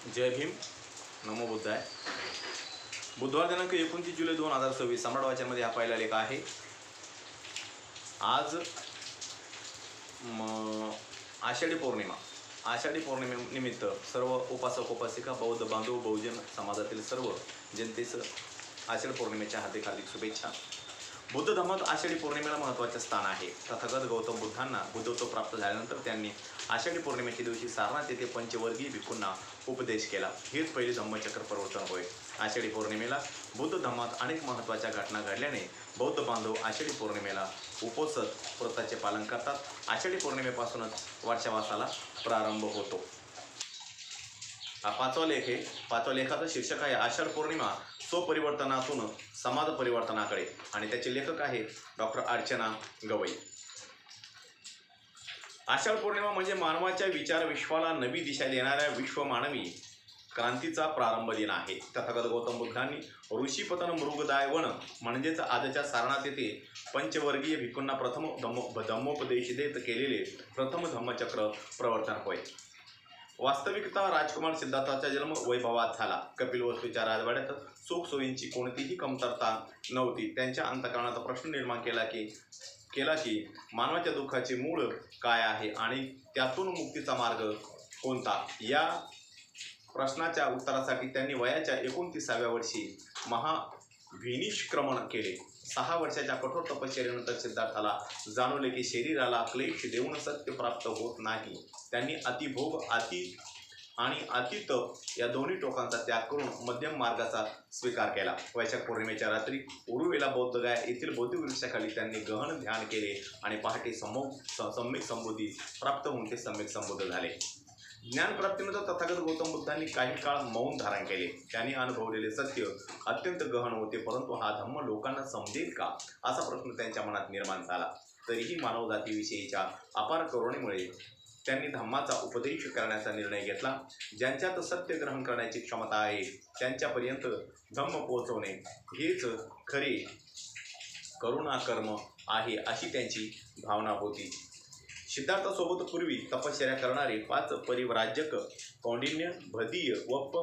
जय भीम, नमो बुद्धाय। बुधवार दिनांक 29 जुलै 2026 सम्राट वाचनमध्ये हा पहिला लेख आहे। आज आषाढी पौर्णिमा। आषाढी पौर्णिमेनिमित्त सर्व उपासक उपासिका, बौद्ध बांधव, बहुजन समाजातील सर्व जनतेस आषाढी पौर्णिमेच्या हार्दिक शुभेच्छा। बुद्ध धर्मात आषाढी पौर्णिमेला महत्त्वाचे स्थान आहे। तथागत गौतम बुद्धांना बुद्धत्व प्राप्त झाल्यानंतर त्यांनी आषाढी पौर्णिमेच्या दिवशी सारनाथ येथे पंचवर्गीय भिक्खूंना उपदेश केला। हेच पहिले धम्मचक्र प्रवर्तन होय। आषाढी पौर्णिमेला बुद्ध धर्मात अनेक महत्त्वाच्या घटना घडल्याने बौद्ध बांधव आषाढी पौर्णिमेला उपोषित व्रताचे पालन करतात। आषाढी पौर्णिमेपासूनच वर्षावासाला प्रारंभ होतो। हा पाचवा लेख आहे। पाचवा लेखाचं शीर्षक आहे आषाढ पौर्णिमा स्वपरिवर्तनातून समाज परिवर्तनाकडे, आणि त्याचे लेखक आहे डॉक्टर अर्चना गवई। आषाढ पौर्णिमा म्हणजे मानवाच्या विचार विश्वाला नवी दिशा देणाऱ्या विश्वमानवी क्रांतीचा प्रारंभ दिन आहे। तथागत गौतम बुद्धांनी ऋषीपतन मृगदायवन म्हणजेच आजच्या सारनाथ येथे पंचवर्गीय भिक्खूंना प्रथम धम्मोपदेश देत केलेले प्रथम धम्मचक्र प्रवर्तन होय। वास्तविकता राजकुमार सिद्धार्थाचा जन्म वैभवात झाला। कपिलवस्तूच्या राजवाड्यात सुखसोयींची कोणतीही कमतरता नव्हती। त्यांच्या अंतःकरणात प्रश्न निर्माण केला की मानवाच्या दुःखाचे मूळ काय आहे आणि त्यातून मुक्तीचा मार्ग कोणता। या प्रश्नाच्या उत्तरासाठी त्यांनी वयाच्या 29व्या वर्षी महाविनिष्क्रमण केले। 6 वर्षाच्या कठोर तपश्चर्येनंतर सिद्धार्थाला जाणवले की शरीराला क्लेश देऊन सत्य प्राप्त होत नाही। त्यांनी अतिभोग आणि अतित या दोन्ही टोकांचा त्याग करून मध्यम मार्गाचा स्वीकार केला। वैशाख पौर्णिमेच्या रात्री उरुवेला बौद्धगया येथील बोधिवृक्षाखाली त्यांनी गहन ध्यान केले आणि पहाटे सम्यक संबुद्धी प्राप्त होऊन ते सम्यक संबुद्ध झाले। ज्ञानप्राप्तीनंतर तथागत गौतम बुद्धांनी काही काळ मौन धारण केले। त्यांनी अनुभवलेले सत्य अत्यंत गहन होते, परंतु हा धम्म लोकांना समजेल का असा प्रश्न त्यांच्या मनात निर्माण झाला। तरीही मानवजातीविषयीच्या अपार करुणेमुळे त्यांनी धम्माचा उपदेश करण्याचा निर्णय घेतला। ज्यांच्यात सत्य ग्रहण करण्याची क्षमता आहे त्यांच्यापर्यंत धम्म पोहोचवणे हेच खरे करुणा कर्म आहे, अशी त्यांची भावना होती। सिद्धार्थासोबत पूर्वी तपश्चर्या करणारे 5 परिव्राजक कौंडिन्य, भदीय, वप्प,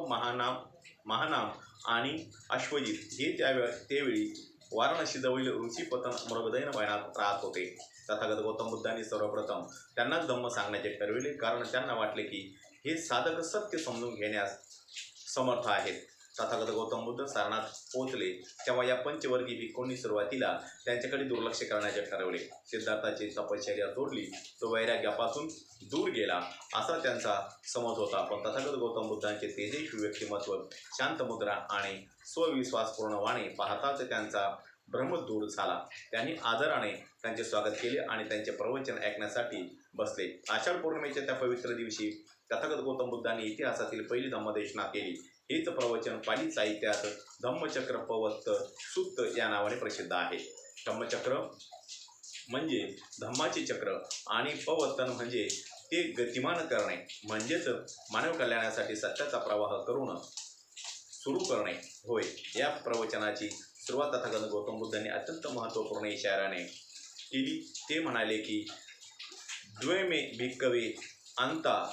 महानाम आणि अश्वजित हे त्यावेळी वाराणसीजवळील ऋषीपतन मृगदयन वनात राहत होते। तथागत गौतम बुद्धांनी सर्वप्रथम त्यांनाच धम्म सांगण्याचे ठरविले, कारण त्यांना वाटले की हे साधक सत्य समजून घेण्यास समर्थ आहेत। तथागत गौतम बुद्ध सारनाथ पोहोचले तेव्हा या पंचवर्गीय भिक्खूंनी सुरुवातीला त्यांच्याकडे दुर्लक्ष करण्याचे ठरवले। सिद्धार्थाची तपश्चर्या सोडली तो वैराग्यापासून दूर गेला असा त्यांचा समज होता, पण तथागत गौतम बुद्धांचे तेजस्वी व्यक्तिमत्व, शांत मुद्रा आणि स्वविश्वासपूर्ण वाणी पाहताच त्यांचा भ्रम दूर झाला। त्यांनी आदराने त्यांचे स्वागत केले आणि त्यांचे प्रवचन ऐकण्यासाठी बसले। आषाढ पौर्णिमेच्या त्या पवित्र दिवशी तथागत गौतम बुद्धांनी इतिहासातील पहिली धम्मदेशना केली। हेच प्रवचन पाली साहित्यात धम्मचक्र पवत्त सुत्त या नावाने प्रसिद्ध आहे। धम्मचक्र म्हणजे धम्माचे चक्र आणि पवत्तन म्हणजे ते गतिमान करणे, म्हणजेच मानव कल्याणासाठी सत्याचा प्रवाह करून सुरू करणे होय। या प्रवचनाची सुरुवात तथागत गौतम बुद्धांनी अत्यंत महत्त्वपूर्ण इशाऱ्याने केली। ते म्हणाले की द्वयमे भिक्खवे अंता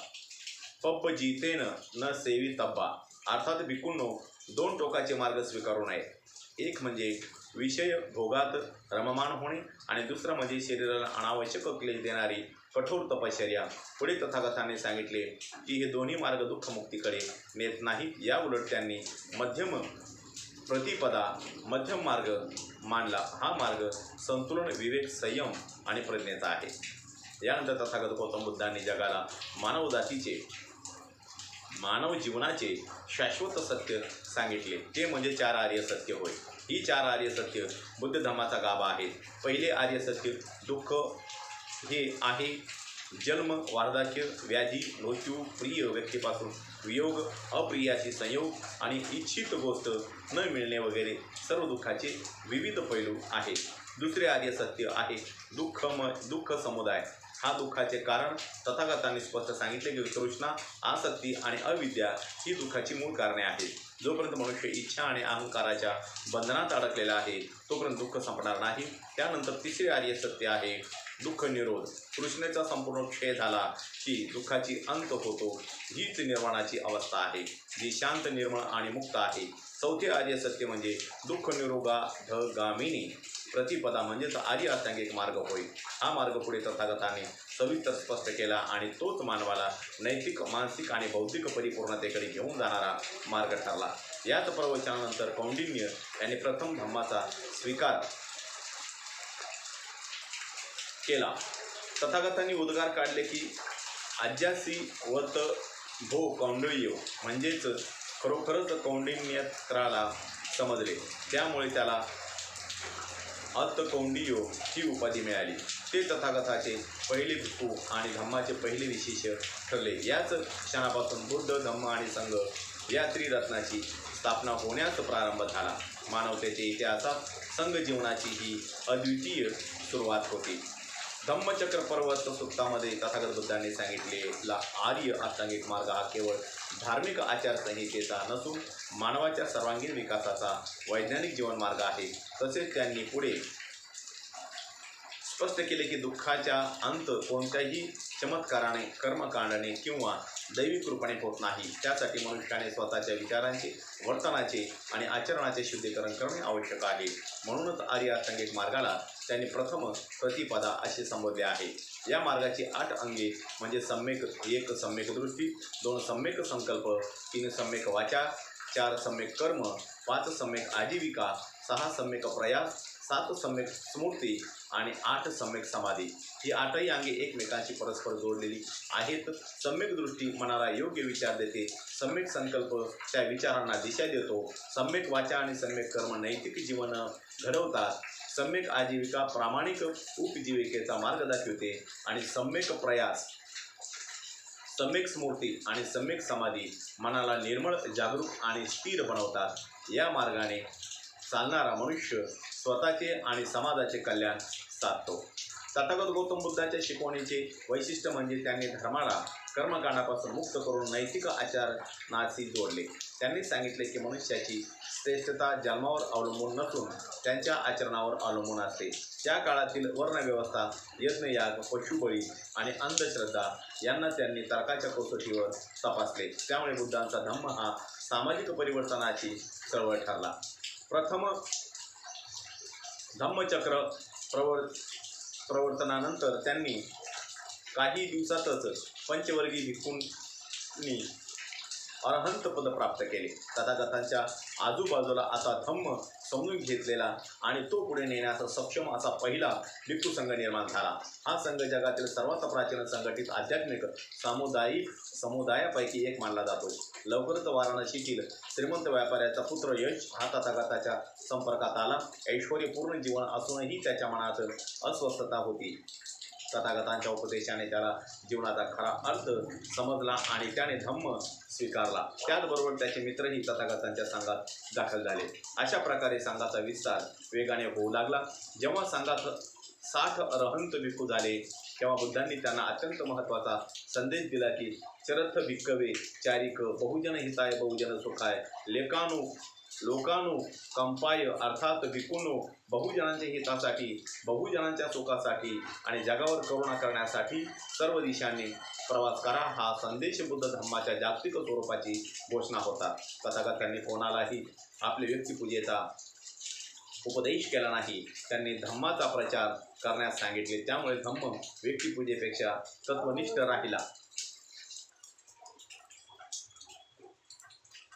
पब्बजितेन न सेवितब्बा, अर्थात भिक्खूंनो 2 टोकाचे मार्ग स्वीकारू नये। एक म्हणजे विषय भोगात रममाण होणे आणि दुसरा म्हणजे शरीराला अनावश्यक क्लेश देणारी कठोर तपश्चर्या। पुढे तथागतांनी सांगितले की हे दोन्ही मार्ग दुःखमुक्तीकडे नेत नाहीत। या उलट त्यांनी मध्यम मार्ग मानला। हा मार्ग संतुलन, विवेक, संयम आणि प्रज्ञेचा आहे। यानंतर तथागत गौतम बुद्धांनी जगाला मानव जीवनाचे शाश्वत सत्य सांगितले, ते म्हणजे 4 आर्य सत्य होय। ही 4 आर्य सत्य बुद्ध धर्माचा गाभा आहेत। पहिले आर्य सत्य दुःख हे आहे। जन्म, वार्धक्य, व्याधी, मृत्यू, प्रिय व्यक्तीपासून वियोग, अप्रियाशी संयोग आणि इच्छित गोष्ट न मिळणे वगैरे सर्व दुःखाचे विविध पैलू आहेत। दुसरे आर्य सत्य आहे दुःख समुदाय। हा दुःखाचे कारण तथागतांनी स्पष्ट सांगितले की तृष्णा, आसक्ती आणि अविद्या ही दुःखाची मूळ कारणे आहेत। जोपर्यंत मनुष्य इच्छा आणि अहंकाराच्या बंधनात अडकलेला आहे तोपर्यंत दुःख संपणार नाही। त्यानंतर तिसरे आर्य सत्य आहे दुःख निरोध, तृष्णेचा संपूर्ण क्षय झाला की दुःखाची अंत होतो. हीच निर्वाणाची अवस्था आहे, जी शांत, निर्मळ आणि मुक्त आहे. चौथे आर्य सत्य म्हणजे दुःख निरोगाधगामिनी प्रतिपदा म्हणजेच आर्य अष्टांगिक मार्ग होय. हा मार्ग पुढे तथागतांनी सविस्तर स्पष्ट केला आणि तोच मानवाला नैतिक, मानसिक आणि बौद्धिक परिपूर्णतेकडे घेऊन जाणारा मार्ग ठरला. याच प्रवचनानंतर कौंडिन्य यांनी प्रथम धम्माचा स्वीकार केला. तथागतांनी उद्गार काढले की आज्यासी वत भो कौंडल्य, म्हणजेच खरोखरच कौंडिन्यत्राला समजले, त्यामुळे त्याला अत्कौंडियो ही उपाधी मिळाली. ते तथागताचे पहिले भिक्खू आणि धम्माचे पहिले विशेष ठरले. याच क्षणापासून बुद्ध, धम्म आणि संघ या त्रिरत्नाची स्थापना होण्यास प्रारंभ झाला. मानवतेच्या इतिहासात संघ जीवनाची ही अद्वितीय सुरुवात होती. धम्मचक्र पर्वत सूक्तामध्ये तथागत बुद्धांनी सांगितलेला आर्य अष्टांगिक मार्ग हा केवळ धार्मिक आचारसंहितेचा नसून मानवाच्या सर्वांगीण विकासाचा वैज्ञानिक जीवन मार्ग आहे. तसेच त्यांनी पुढे स्पष्ट केले की दुःखाचा अंत कोणत्याही चमत्काराने, कर्मकांडाने किंवा दैवी कृपेने होत नाही. त्यासाठी मनुष्याने स्वतःच्या विचारांचे, वर्तनाचे आणि आचरणाचे शुद्धीकरण करणे आवश्यक आहे. म्हणूनच आर्य अष्टांगिक मार्गाला त्यांनी प्रथम प्रतिपदा असे संबोधले आहे. या मार्गाची 8 अंगे म्हणजे सम्यक 1 सम्यक दृष्टी, 2 सम्यक संकल्प, 3 सम्यक वाचा, 4 सम्यक कर्म, 5 सम्यक आजीविका, 6 सम्यक प्रयास, 7 सम्यक स्मृती आणि 8 सम्यक समाधी. ही 8ही अंगे एकमेकांशी परस्पर जोडलेली आहेत. सम्यक दृष्टी मनाला योग्य विचार देते. सम्यक संकल्प त्या विचारांना दिशा देतो. सम्यक वाचा आणि सम्यक कर्म नैतिक जीवन घडवतात. सम्यक आजीविका प्रामाणिक उपजीविकेचा मार्ग दाखवते आणि सम्यक प्रयास, सम्यक स्मृती आणि सम्यक समाधी मनाला निर्मळ, जागरूक आणि स्थिर बनवतात. या मार्गाने चालणारा मनुष्य स्वतःचे आणि समाजाचे कल्याण साधतो. तथागत गौतम बुद्धाच्या शिकवणीचे वैशिष्ट्य म्हणजे त्यांनी धर्माला कर्मकांडापासून मुक्त करून नैतिक आचरणाशी जोडले. त्यांनी सांगितले की मनुष्याची श्रेष्ठता जन्मावर अवलंबून नसून त्यांच्या आचरणावर अवलंबून असते. त्या काळातील वर्णव्यवस्था, यज्ञयाग, पशुबळी आणि अंधश्रद्धा यांना त्यांनी तर्काच्या कसोटीवर तपासले. त्यामुळे बुद्धांचा धम्म हा सामाजिक परिवर्तनाची चळवळ ठरला. प्रथम धम्मचक्र प्रवर्तनानंतर त्यांनी काही दिवसातच पंचवर्गीय भिक्खूंनी अरहंत पद प्राप्त केले. तथागतांच्या आजूबाजूला आता धम्म समजून घेतलेला आणि तो पुढे नेण्याचा सक्षम असा पहिला भिक्खू संघ निर्माण झाला. हा संघ जगातील सर्वात प्राचीन संघटित आध्यात्मिक समुदायापैकी एक मानला जातो. लवकरच वाराणसीतील श्रीमंत व्यापाऱ्याचा पुत्र यश हा तथागताच्या संपर्कात आला. ऐश्वर्यपूर्ण जीवन असूनही त्याच्या मनात अस्वस्थता होती. तथागतांच्या उपदेशाने त्याला जीवनाचा खरा अर्थ समजला आणि त्याने धम्म स्वीकारला. त्याचबरोबर त्याचे मित्रही तथागतांच्या संघात दाखल झाले. अशा प्रकारे संघाचा विस्तार वेगाने होऊ लागला. जेव्हा संघात 60 अरहंत भिक्खू झाले तेव्हा बुद्धांनी त्यांना अत्यंत महत्त्वाचा संदेश दिला की चरथ भिक्खवे चारिक बहुजन हिताय बहुजन सुखाय लोकानु कंपाय, अर्थात भिक्खूंनो, बहुजनांच्या हितासाठी, बहुजनांच्या सुखासाठी आणि जगावर करुणा करण्यासाठी सर्व दिशांनी प्रवास करा. हा संदेश बुद्ध धम्माच्या जागतिक स्वरूपाची घोषणा होता. तथागतांनी कोणालाही आपल्या व्यक्तिपूजेचा उपदेश केला नाही. त्यांनी धम्माचा प्रचार करण्यास सांगितले. त्यामुळे धम्म व्यक्तिपूजेपेक्षा तत्वनिष्ठ राहिला.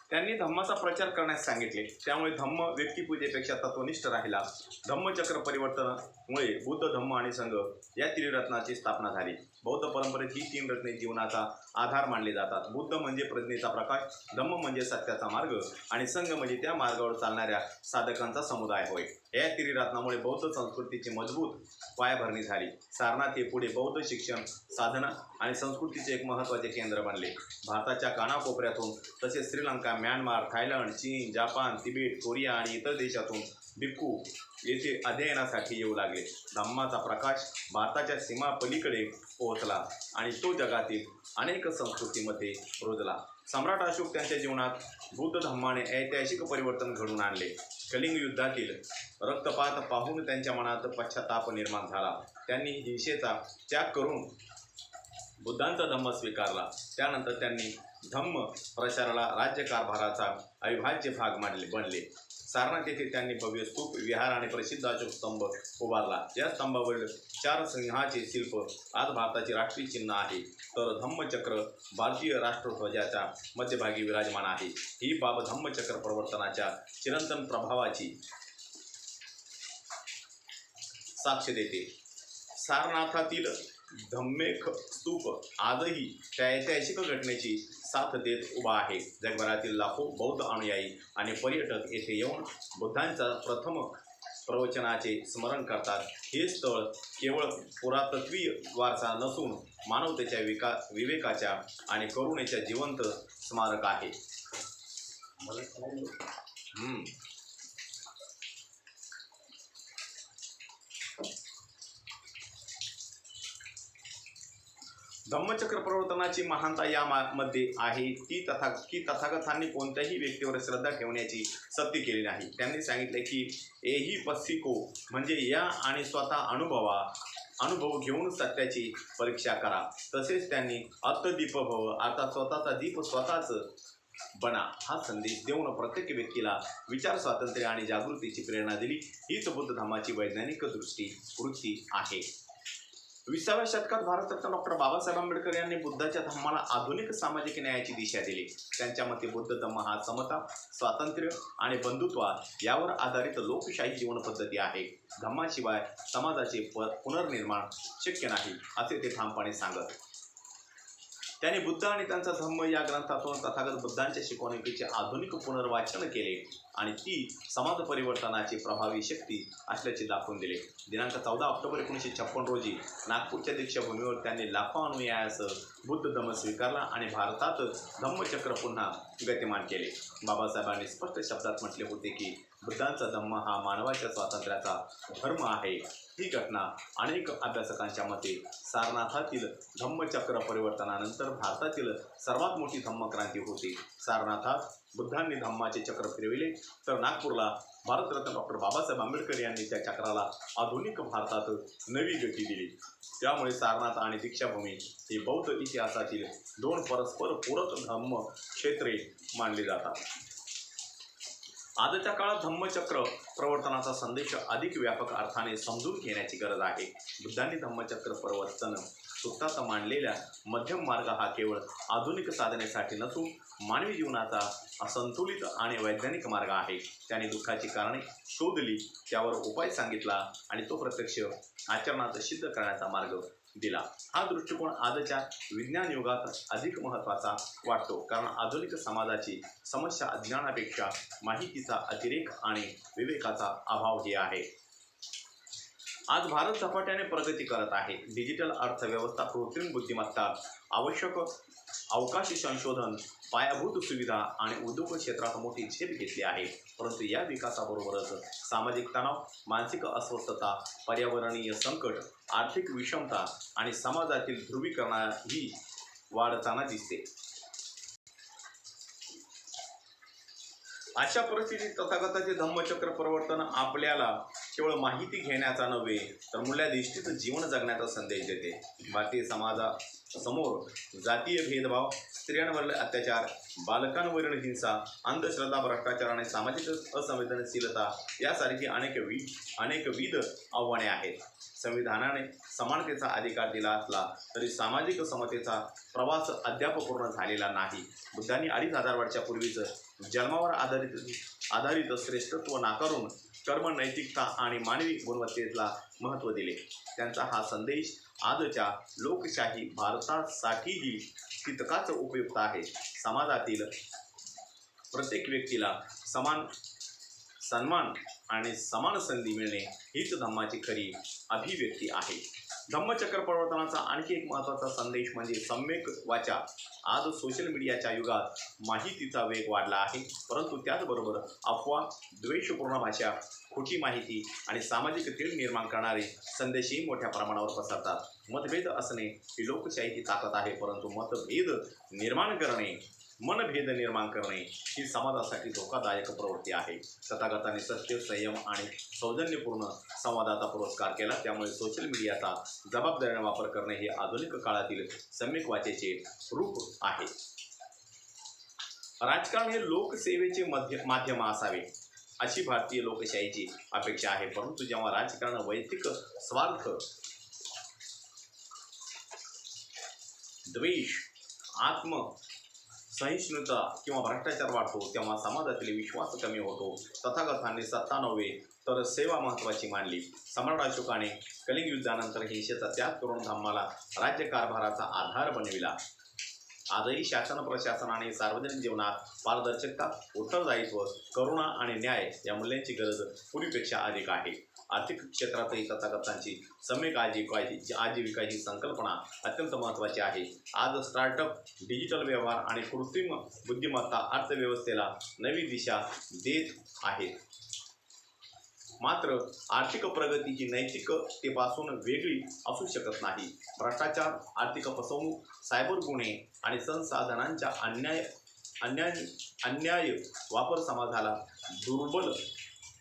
त्यांनी धम्माचा प्रचार करण्यास सांगितले. त्यामुळे धम्म व्यक्तिपूजेपेक्षा तत्वनिष्ठ राहिला. धम्मचक्र परिवर्तनामुळे बुद्ध, धम्म आणि संघ या त्रिरत्नाची स्थापना झाली. बौद्ध परंपरेत ही 3 रत्ने जीवनाचा आधार मानली जातात. बुद्ध म्हणजे प्रज्ञेचा प्रकाश, धम्म म्हणजे सत्याचा मार्ग आणि संघ म्हणजे त्या मार्गावर चालणाऱ्या साधकांचा समुदाय होय. या त्रिरत्नामुळे बौद्ध संस्कृतीची मजबूत पायाभरणी झाली. सारनाथ हे पुढे बौद्ध शिक्षण, साधना आणि संस्कृतीचे एक महत्त्वाचे केंद्र बनले. भारताच्या कानाकोपऱ्यातून तसेच श्रीलंका, म्यानमार, थायलंड, चीन, जपान, तिबेट, कोरिया आणि इतर देशातून भिक्खू येथे अध्ययनासाठी येऊ लागले. धम्माचा प्रकाश भारताच्या सीमा पलीकडे पोहोचला आणि तो जगातील अनेक संस्कृतीमध्ये रुजला. सम्राट अशोक त्यांच्या जीवनात बुद्ध धम्माने ऐतिहासिक परिवर्तन घडवून आणले. कलिंग युद्धातील रक्तपात पाहून त्यांच्या मनात पश्चाताप निर्माण झाला. त्यांनी हिंसेचा त्याग करून बुद्धांचा धम्म स्वीकारला। त्यानंतर त्यांनी धम्म प्रचाराला राज्यकारभाराचा अविभाज्य भाग बनले। सारनाथ येथे त्यांनी भव्य स्तूप, विहार आणि प्रसिद्ध अशोक स्तंभ उभारला। या स्तंभावरील 4 सिंहाचे शिल्प आज भारताचे राष्ट्रीय चिन्ह आहे, तर धम्मचक्र भारतीय राष्ट्रध्वजाच्या मध्यभागी विराजमान आहे। ही बाब धम्मचक्र प्रवर्तनाच्या चिरंतन प्रभावाची साक्ष देते। सारनाथातील धम्मेक स्तूप आजही त्या ऐतिहासिक घटनेची साथ देत उभा आहे। जगभरातील लाखो बौद्ध अनुयायी आणि पर्यटक येथे येऊन बुद्धांचा प्रथम प्रवचनाचे स्मरण करतात। हे स्थळ केवळ पुरातत्वीय वारसा नसून मानवतेच्या विवेकाच्या आणि करुणेच्या जिवंत स्मारक आहे। धम्मचक्र प्रवर्तनाची महानता यामध्ये आहे की तथागतांनी कोणत्याही व्यक्तीवर श्रद्धा ठेवण्याची सक्ती केली नाही। त्यांनी सांगितले की एही पस्सिको म्हणजे या आणि स्वतः अनुभव घेऊन सत्याची परीक्षा करा। तसेच त्यांनी अत्तदीपभव अर्थात स्वतःचा दीप स्वतःच बना हा संदेश देऊन प्रत्येक व्यक्तीला विचार स्वातंत्र्य आणि जागृतीची प्रेरणा दिली। हीच बुद्ध धम्माची वैज्ञानिक वृत्ती आहे। 20व्या शतकात भारतरत्न डॉक्टर बाबासाहेब आंबेडकर यांनी बुद्धाच्या धम्माला आधुनिक सामाजिक न्यायाची दिशा दिली। त्यांच्या मते बुद्ध धम्म हा समता, स्वातंत्र्य आणि बंधुत्व यावर आधारित लोकशाही जीवन पद्धती आहे। धम्माशिवाय समाजाचे पुनर्निर्माण शक्य नाही असे ते ठामपणे सांगत। त्यांनी बुद्ध आणि त्यांचा धम्म या ग्रंथातून तथागत बुद्धांच्या शिकवणुकीचे आधुनिक पुनर्वाचन केले आणि ती समाज परिवर्तनाची प्रभावी शक्ती असल्याचे दाखवून दिले। दिनांक 14 ऑक्टोबर 1956 रोजी नागपूरच्या दीक्षाभूमीवर त्यांनी लाखो अनुयायासह बुद्ध धम्म स्वीकारला आणि भारतात धम्मचक्र पुन्हा गतिमान केले। बाबासाहेबांनी स्पष्ट शब्दात म्हटले होते की बुद्धांचा धम्म हा मानवाच्या स्वातंत्र्याचा धर्म आहे। ही घटना अनेक अभ्यासकांच्या मते सारनाथातील धम्मचक्र परिवर्तनानंतर भारतातील सर्वात मोठी धम्मक्रांती होती। सारनाथात बुद्धांनी धम्माचे चक्र फिरविले, तर नागपूरला भारतरत्न डॉक्टर बाबासाहेब आंबेडकर यांनी त्या चक्राला आधुनिक भारतात नवी गती दिली। त्यामुळे सारनाथ आणि दीक्षाभूमी ही बौद्ध इतिहासातील 2 परस्पर पूरक धम्म क्षेत्रे मानली जातात। आजच्या काळात धम्मचक्र प्रवर्तनाचा संदेश अधिक व्यापक अर्थाने समजून घेण्याची गरज आहे। बुद्धांनी धम्मचक्र प्रवर्तन सूत्रात मांडलेला मध्यम मार्ग हा केवळ आधुनिक साधनेसाठी नसून मानवी जीवनाचा असंतुलित आणि वैज्ञानिक मार्ग आहे। त्याने दुःखाची कारणे शोधली, त्यावर उपाय सांगितला आणि तो प्रत्यक्ष आचरणात सिद्ध करण्याचा मार्ग दिला। हा दृष्टिकोन आजच्या विज्ञान युगात अधिक महत्त्वाचा वाटतो, कारण आधुनिक समाजाची समस्या अज्ञानापेक्षा माहितीचा अतिरेक आणि विवेकाचा अभाव ही आहे। आज भारत झपाट्याने प्रगती करत आहे। डिजिटल अर्थव्यवस्था, कृत्रिम बुद्धिमत्ता, आवश्यक अवकाशी संशोधन, पायाभूत सुविधा आणि उद्योग क्षेत्रात मोठी झेप घेतली आहे। परंतु या विकासाबरोबरच सामाजिक तणाव, मानसिक अस्वस्थता, पर्यावरणीय संकट, आर्थिक विषमता आणि समाजातील ध्रुवीकरणाही वाढताना दिसते। अशा परिस्थितीत तथागताचे धम्मचक्र प्रवर्तन आपल्याला केवळ माहिती घेण्याचा नव्हे तर मूल्याधिष्ठित जीवन जगण्याचा संदेश देते। भारतीय समाजासमोर जातीय भेदभाव, स्त्रियांवरील अत्याचार, बालकांवरील हिंसा, अंधश्रद्धा, भ्रष्टाचार आणि सामाजिक असंवेदनशीलता यासारखी अनेकविध आव्हाने आहेत। संविधानाने समानतेचा अधिकार दिला असला तरी सामाजिक समतेचा प्रवास अद्याप पूर्ण झालेला नाही। बुद्धांनी 2500 वर्षापूर्वीच जन्मावर आधारित श्रेष्ठत्व नाकारून कर्म, नैतिकता आणि मानवी गुणवत्तेला महत्त्व दिले। त्यांचा हा संदेश आजच्या लोकशाही भारतासाठीही तितकाच उपयुक्त आहे। समाजातील प्रत्येक व्यक्तीला समान सन्मान आणि समान संधी मिळणे हीच धम्माची खरी अभिव्यक्ती आहे। धम्मचक्र प्रवर्तनाचा आणखी एक महत्त्वाचा संदेश म्हणजे सम्यक वाचा। आज सोशल मीडियाच्या युगात माहितीचा वेग वाढला आहे, परंतु त्याचबरोबर अफवा, द्वेषपूर्ण भाषा, खोटी माहिती आणि सामाजिक तेढ निर्माण करणारे संदेशही मोठ्या प्रमाणावर पसरतात। मतभेद असणे ही लोकशाहीची ताकद आहे, परंतु मतभेद निर्माण करणे मनभेद निर्माण करणे ही समाजासाठी धोकादायक प्रवृत्ती आहे. तथागतांनी सत्य, संयम आणि सौजन्यपूर्ण संवादाचा पुरस्कार केला. त्यामुळे सोशल मीडियाचा जबाबदारीने वापर करणे हे आधुनिक काळातील सम्यक वाचेचे रूप आहे. राजकारण हे लोकसेवेचे माध्यम असावे अशी भारतीय लोकशाहीची अपेक्षा आहे. परंतु जेव्हा राजकारण वैयक्तिक स्वार्थ, द्वेष, सहिष्णुता किंवा भ्रष्टाचार वाढतो तेव्हा समाजातील विश्वास कमी होतो. तथागतांनी सत्ता नव्हे तर सेवा महत्त्वाची मानली. सम्राट अशोकाने कलिंग युद्धानंतर हिंसेचा त्याग करून धम्माला राज्यकारभाराचा आधार बनविला. आजही शासन, प्रशासन आणि सार्वजनिक जीवनात पारदर्शकता, उत्तरदायित्व, करुणा आणि न्याय या मूल्यांची गरज पूर्वीपेक्षा अधिक आहे. आर्थिक क्षेत्रातही तथागतांची सम्यक आजीविका ही संकल्पना अत्यंत महत्त्वाची आहे. आज स्टार्टअप, डिजिटल व्यवहार आणि कृत्रिम बुद्धिमत्ता अर्थव्यवस्थेला नवी दिशा देत आहेत. मात्र आर्थिक प्रगती ही नैतिकतेपासून वेगळी असू शकत नाही. भ्रष्टाचार, आर्थिक फसवणूक, सायबर गुन्हे आणि संसाधनांचा अन्याय वापर समाजाला दुर्बल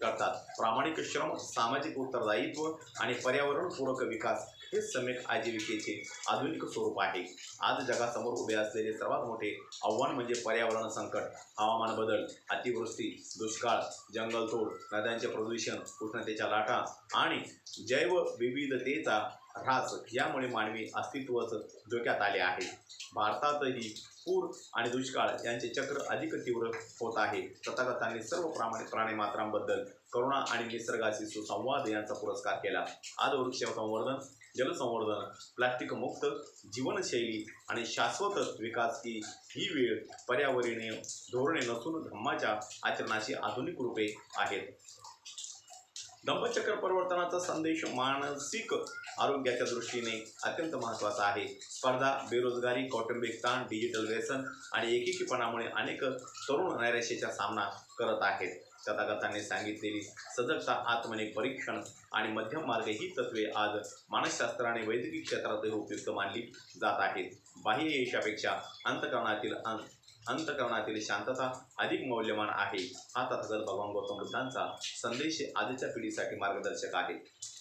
करतात. प्रामाणिक श्रम, सामाजिक उत्तरदायित्व आणि पर्यावरणपूरक विकास हे सम्यक आजीविकेचे आधुनिक स्वरूप आहे. आज जगासमोर उभे असलेले सर्वात मोठे आव्हान म्हणजे पर्यावरण संकट, हवामान बदल, अतिवृष्टी, दुष्काळ, जंगलतोड, नद्यांचे प्रदूषण, उष्णतेच्या लाटा आणि जैवविविधतेचा ऱ्हास यामुळे मानवी अस्तित्वच धोक्यात आले आहे. भारतातही पूर आणि दुष्काळ यांचे चक्र अधिक तीव्र होत आहे. तथागतांनी सर्व प्राणीमात्रांबद्दल करुणा आणि निसर्गाशी सुसंवाद यांचा पुरस्कार केला. आज वृक्ष संवर्धन, जलसंवर्धन, प्लास्टिक मुक्त जीवनशैली आणि शाश्वत विकास ही वेळ पर्यावरणीय धोरणे नसून धम्माच्या आचरणाची आधुनिक रूपे आहेत. धम्मचक्र परिवर्तनाचा संदेश मानसिक आरोग्याच्या दृष्टीने अत्यंत महत्त्वाचा आहे. स्पर्धा, बेरोजगारी, कौटुंबिक ताण, डिजिटल व्यसन आणि एकेकीपणामुळे अनेक तरुण नैराश्याचा सामना करत आहेत. तथागतांनी सांगितलेली सजगता, आत्मपरीक्षण आणि मध्यम मार्ग ही तत्त्वे आज मानसशास्त्र आणि वैद्यकीय क्षेत्रातही उपयुक्त मानली जात आहेत. बाह्य यशापेक्षा अंतःकरणातील शांतता अधिक मौल्यवान आहे. हा तथागत भगवान गौतम बुद्धांचा संदेश आजच्या पिढीसाठी मार्गदर्शक आहे.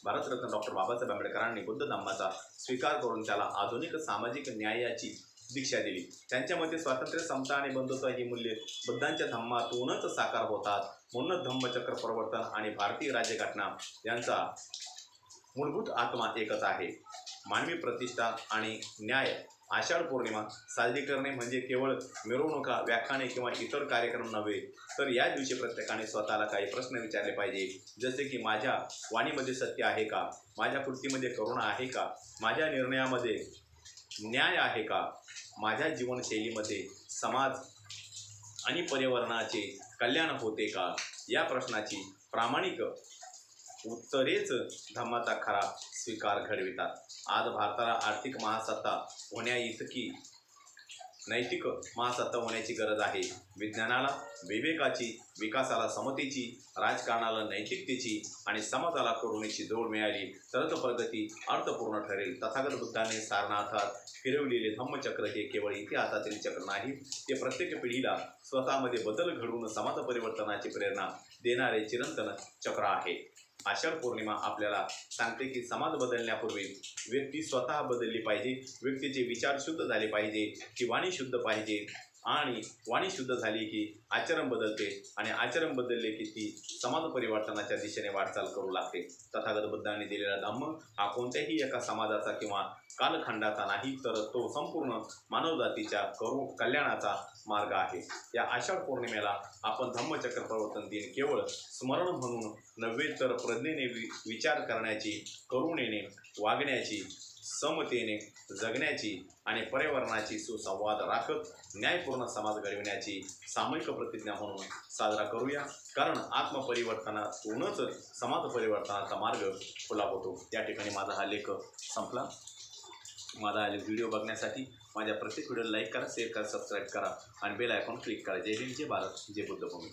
भारतरत्न डॉक्टर बाबासाहेब आंबेडकरांनी बुद्ध धम्माचा स्वीकार करून त्याला आधुनिक सामाजिक न्यायाची दीक्षा दिली. त्यांच्या मते स्वातंत्र्य, समता आणि बंधुत्व ही मूल्ये बुद्धांच्या धम्मातूनच साकार होतात. म्हणूनच धम्मचक्र परिवर्तन आणि भारतीय राज्यघटना यांचा मूलभूत आत्मा एकच आहे. मानवी प्रतिष्ठा आणि न्याय. आषाढ पौर्णिमा साजरी करणे म्हणजे केवळ मिरवणुका, व्याख्याने किंवा इतर कार्यक्रम नव्हे, तर या दिवशी प्रत्येकाने स्वतःला काही प्रश्न विचारले पाहिजे. जसे की माझ्या वाणीमध्ये सत्य आहे का? माझ्या कृतीमध्ये करुणा आहे का? माझ्या निर्णयामध्ये न्याय आहे का? माझ्या जीवनशैलीमध्ये समाज आणि पर्यावरणाचे कल्याण होते का? या प्रश्नाची प्रामाणिक उत्तरेच धम्माचा खरा स्वीकार घडवितात. आज भारताला आर्थिक महासत्ता होण्याइतकी नैतिक महासत्ता होण्याची गरज आहे. विज्ञानाला विवेकाची, विकासाला समतेची, राजकारणाला नैतिकतेची आणि समाजाला करुणेची जोड मिळाली तरच प्रगती अर्थपूर्ण ठरेल. तथागत बुद्धांनी सारनाथात फिरवलेले धम्मचक्र हे केवळ इतिहासातील चक्र नाही, ते प्रत्येक पिढीला स्वतःमध्ये बदल घडवून समाज परिवर्तनाची प्रेरणा देणारे चिरंतन चक्र आहे. आषाढ पौर्णिमा आपल्याला सांगते की समाज बदलण्यापूर्वी व्यक्ती स्वतः बदलली पाहिजे. व्यक्तीचे विचार शुद्ध झाले पाहिजे, की वाणी शुद्ध पाहिजे, आणि वाणी शुद्ध झाली की आचरण बदलते, आणि आचरण बदलले की ती समाज परिवर्तनाच्या दिशेने वाटचाल करू लागते. तथागत बुद्धांनी दिलेला धम्म हा कोणत्याही एका समाजाचा किंवा कालखंडाचा नाही, तर तो संपूर्ण मानवजातीच्या कल्याणाचा मार्ग आहे. या आषाढ पौर्णिमेला आपण धम्मचक्र परिवर्तन दिन केवळ स्मरण म्हणून नव्हे, तर प्रज्ञेने विचार करण्याची, करुणेने वागण्याची, समतेने जगण्याची आणि पर्यावरणाची सुसंवाद राखत न्यायपूर्ण समाज घडविण्याची सामूहिक प्रतिज्ञा म्हणून साजरा करूया. कारण आत्मपरिवर्तनातूनच समाज परिवर्तनाचा मार्ग खुला होतो. या ठिकाणी माझा हा लेख संपला. माझा हा व्हिडिओ बघण्यासाठी माझ्या प्रत्येक व्हिडिओला लाईक करा, शेअर करा, सबस्क्राईब करा आणि बेल आयकॉन क्लिक करा. जय हिंद, जय भारत, जय बुद्धभूमी.